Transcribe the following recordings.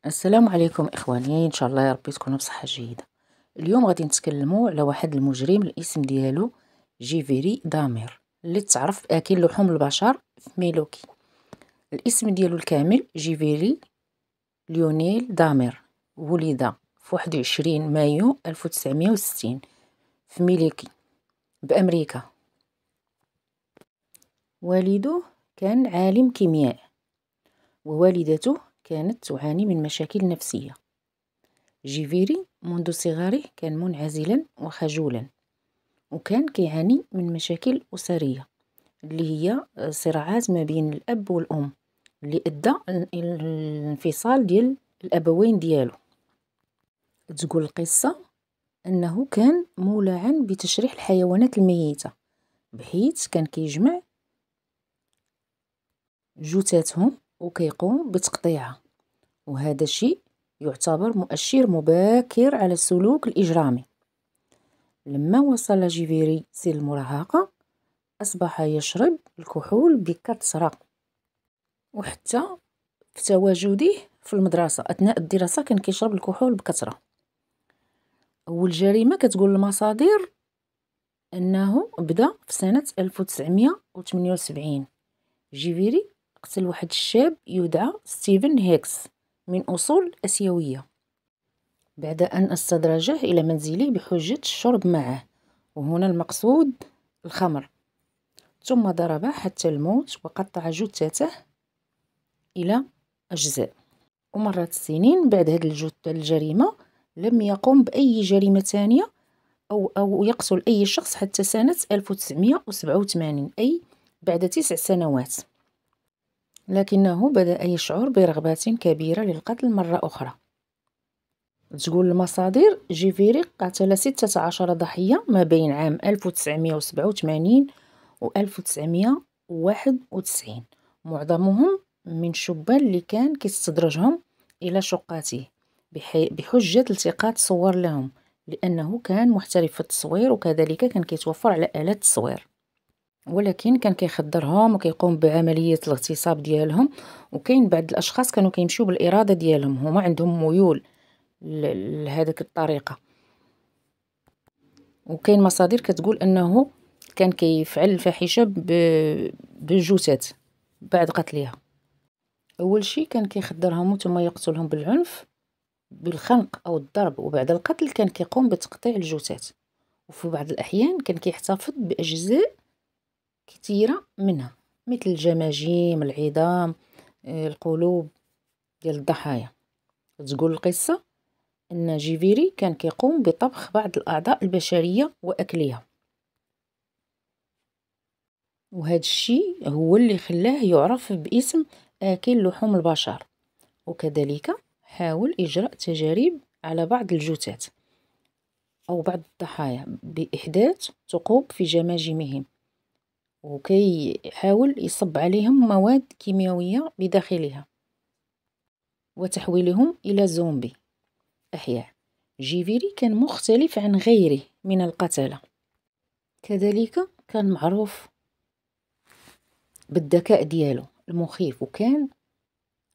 السلام عليكم اخواني، ان شاء الله يا ربي تكونوا بصحه جيده. اليوم غادي نتكلموا على واحد المجرم الاسم ديالو جيفيري دامير، اللي تعرف باكل لحوم البشر في ميلوكي. الاسم ديالو الكامل جيفيري ليونيل دامير، ولد في 21 مايو 1960 في ميلوكي بامريكا. والده كان عالم كيمياء، ووالدته كانت تعاني من مشاكل نفسية. جيفيري منذ صغره كان منعزلا وخجولا، وكان كيعاني من مشاكل أسرية اللي هي صراعات ما بين الأب والأم، اللي أدى الانفصال ديال الأبوين ديالو. تقول القصة أنه كان مولعا بتشريح الحيوانات الميتة، بحيث كان كيجمع جثثهم وكيقوم بتقطيعها، وهذا الشيء يعتبر مؤشر مبكر على السلوك الإجرامي. لما وصل جيفيري سن المراهقة أصبح يشرب الكحول بكثرة، وحتى في تواجده في المدرسة أثناء الدراسة كان كيشرب الكحول بكثرة. أول جريمة كتقول المصادر أنه بدأ في سنة 1978. جيفيري قتل واحد الشاب يدعى ستيفن هيكس من أصول آسيوية، بعد أن استدرجه إلى منزله بحجة الشرب معه، وهنا المقصود الخمر، ثم ضربه حتى الموت وقطع جثته إلى أجزاء. ومرت السنين بعد هذه الجريمة لم يقم بأي جريمة ثانية أو يقتل أي شخص حتى سنة 1987، أي بعد 9 سنوات. لكنه بدأ يشعر برغبة كبيرة للقتل مرة أخرى. تقول المصادر جيفيري قتل 16 ضحية ما بين عام 1987 و 1991، معظمهم من شبان اللي كان كيستدرجهم إلى شقاته بحجة التقاط صور لهم، لأنه كان محترف في التصوير، وكذلك كان كيتوفر على آلات التصوير. ولكن كان كيخدرهم وكيقوم بعملية الاغتصاب ديالهم، وكاين بعض الأشخاص كانوا كيمشيو بالإرادة ديالهم، هما عندهم ميول لهذيك الطريقة. وكاين مصادر كتقول أنه كان كيفعل الفاحشة بالجثث بعد قتلها. أول شيء كان كيخدرهم ثم يقتلهم بالعنف بالخنق أو الضرب، وبعد القتل كان كيقوم بتقطيع الجثث، وفي بعض الأحيان كان كيحتفظ بأجزاء كثيرة منها مثل الجماجيم، العظام، القلوب ديال الضحايا. تقول القصة أن جيفيري كان كيقوم بطبخ بعض الأعضاء البشرية وأكلها، وهذا الشيء هو اللي خلاه يعرف باسم آكل لحوم البشر. وكذلك حاول إجراء تجارب على بعض الجثث أو بعض الضحايا بإحداث ثقوب في جماجمهم، وكي يحاول يصب عليهم مواد كيميائية بداخلها وتحويلهم إلى زومبي أحياء. جيفيري كان مختلف عن غيره من القتلة، كذلك كان معروف بالذكاء ديالو المخيف، وكان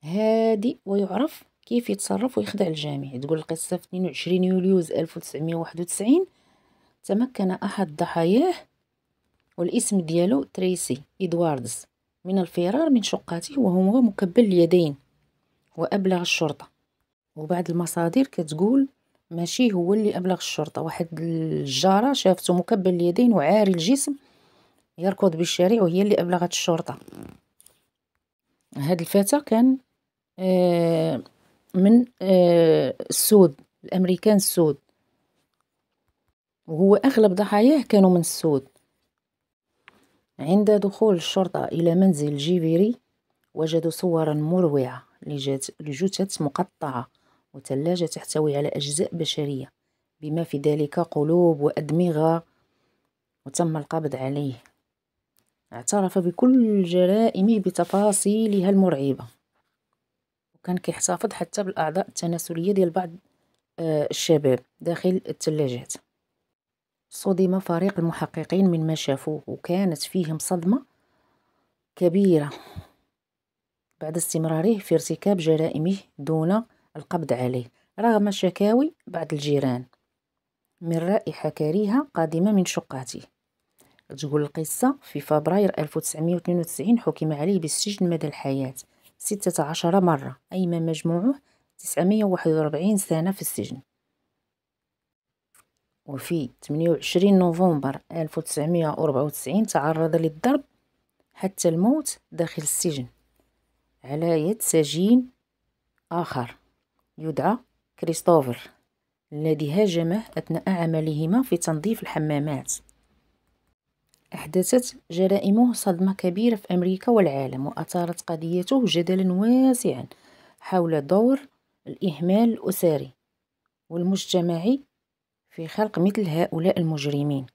هادئ ويعرف كيف يتصرف ويخدع الجميع. تقول القصة في 22 يوليوز 1991 تمكن أحد ضحاياه والاسم ديالو تريسي إدواردز من الفرار من شقته وهو مكبل اليدين، وأبلغ الشرطة. وبعض المصادر كتقول ماشي هو اللي أبلغ الشرطة، واحد الجارة شافته مكبل اليدين وعاري الجسم يركض بالشارع، وهي اللي أبلغت الشرطة. هاد الفتى كان من السود، الأمريكان السود، وهو أغلب ضحاياه كانوا من السود. عند دخول الشرطة إلى منزل جيفيري وجدوا صورا مروعة لجثث مقطعة وثلاجة تحتوي على أجزاء بشرية بما في ذلك قلوب وأدمغة، وتم القبض عليه. اعترف بكل جرائمه بتفاصيلها المرعبة، وكان كيحتفظ حتى بالأعضاء التناسلية ديال بعض الشباب داخل الثلاجات. صدم فريق المحققين من ما شافوه، وكانت فيهم صدمة كبيرة بعد استمراره في ارتكاب جرائمه دون القبض عليه رغم شكاوي بعض الجيران من رائحة كريهة قادمة من شقته. تقول القصة في فبراير 1992 حكم عليه بالسجن مدى الحياة 16 مرة، أي ما مجموعه 941 سنة في السجن. وفي 28 نوفمبر 1994 تعرض للضرب حتى الموت داخل السجن على يد سجين آخر يدعى كريستوفر، الذي هاجمه أثناء عملهما في تنظيف الحمامات. أحدثت جرائمه صدمة كبيرة في أمريكا والعالم، وأثارت قضيته جدلا واسعا حول دور الإهمال الأسري والمجتمعي في خلق مثل هؤلاء المجرمين،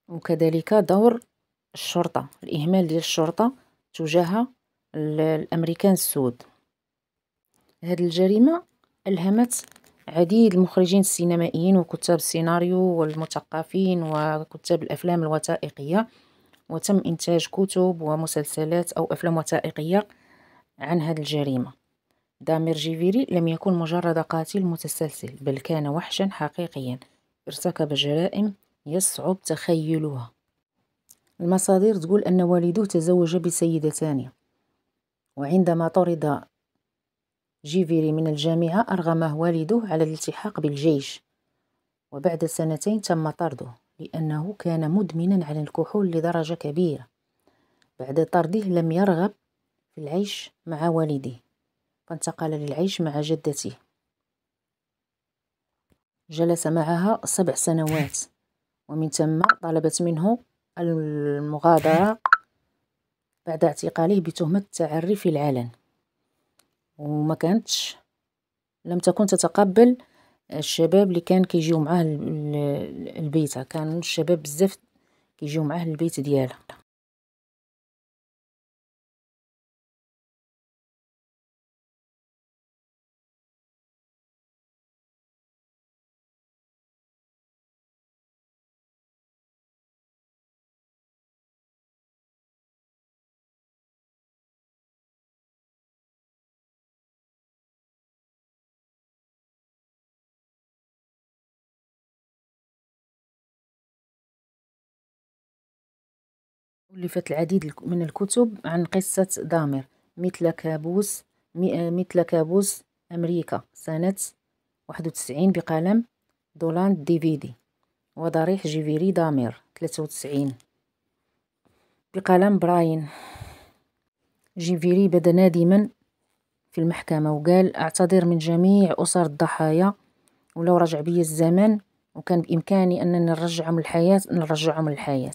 وكذلك دور الشرطة، الإهمال ديال الشرطة تجاه الأمريكان السود. هذه الجريمة ألهمت عديد المخرجين السينمائيين وكتاب السيناريو والمثقفين وكتاب الأفلام الوثائقية، وتم إنتاج كتب ومسلسلات أو أفلام وثائقية عن هذه الجريمة. دامير جيفيري لم يكن مجرد قاتل متسلسل، بل كان وحشا حقيقيا ارتكب جرائم يصعب تخيلها. المصادر تقول أن والده تزوج بسيدة ثانية، وعندما طرد جيفيري من الجامعة أرغمه والده على الالتحاق بالجيش، وبعد سنتين تم طرده لأنه كان مدمنا على الكحول لدرجة كبيرة. بعد طرده لم يرغب في العيش مع والده، فانتقل للعيش مع جدته، جلس معها 7 سنوات، ومن ثم طلبت منه المغادرة بعد اعتقاله بتهمة التعري في العلن، وما لم تكن تتقبل الشباب اللي كان كيجيو معاه البيت، كانوا الشباب بزاف كيجيو معاه البيت ديالها. ألفت العديد من الكتب عن قصة دامير، مثل كابوس أمريكا سنة 91 بقلم دولاند ديفيدي، وضريح جيفيري دامير 93 بقلم براين. جيفيري بدا نادما في المحكمة وقال: أعتذر من جميع أسر الضحايا، ولو رجع بي الزمن وكان بإمكاني أنني نرجعهم للحياة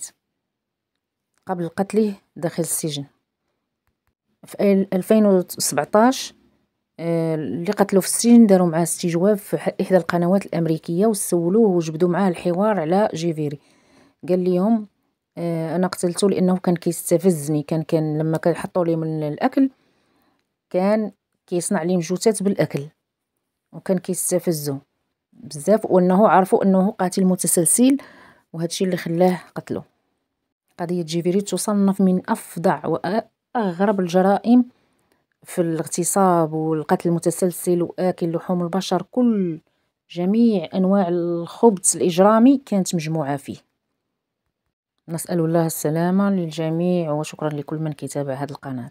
قبل قتله داخل السجن. في 2017 اللي قتلوا في السجن داروا معاه استجواب في إحدى القنوات الأمريكية، وسولوه وجبدوا معاه الحوار على جيفيري. قال لهم أنا قتلته لأنه كان كيستفزني، كان لما كيحطوا لي من الأكل كان كيصنع لي مجوتات بالأكل، وكان كيستفزه بزاف، وأنه عرفوا أنه قاتل متسلسل، وهادشي اللي خلاه قتله. قضية جيفيري تصنف من أفظع وأغرب الجرائم في الاغتصاب والقتل المتسلسل وآكل لحوم البشر. جميع أنواع الخبث الإجرامي كانت مجموعة فيه. نسأل الله السلامة للجميع، وشكرا لكل من كتابع هذه القناة.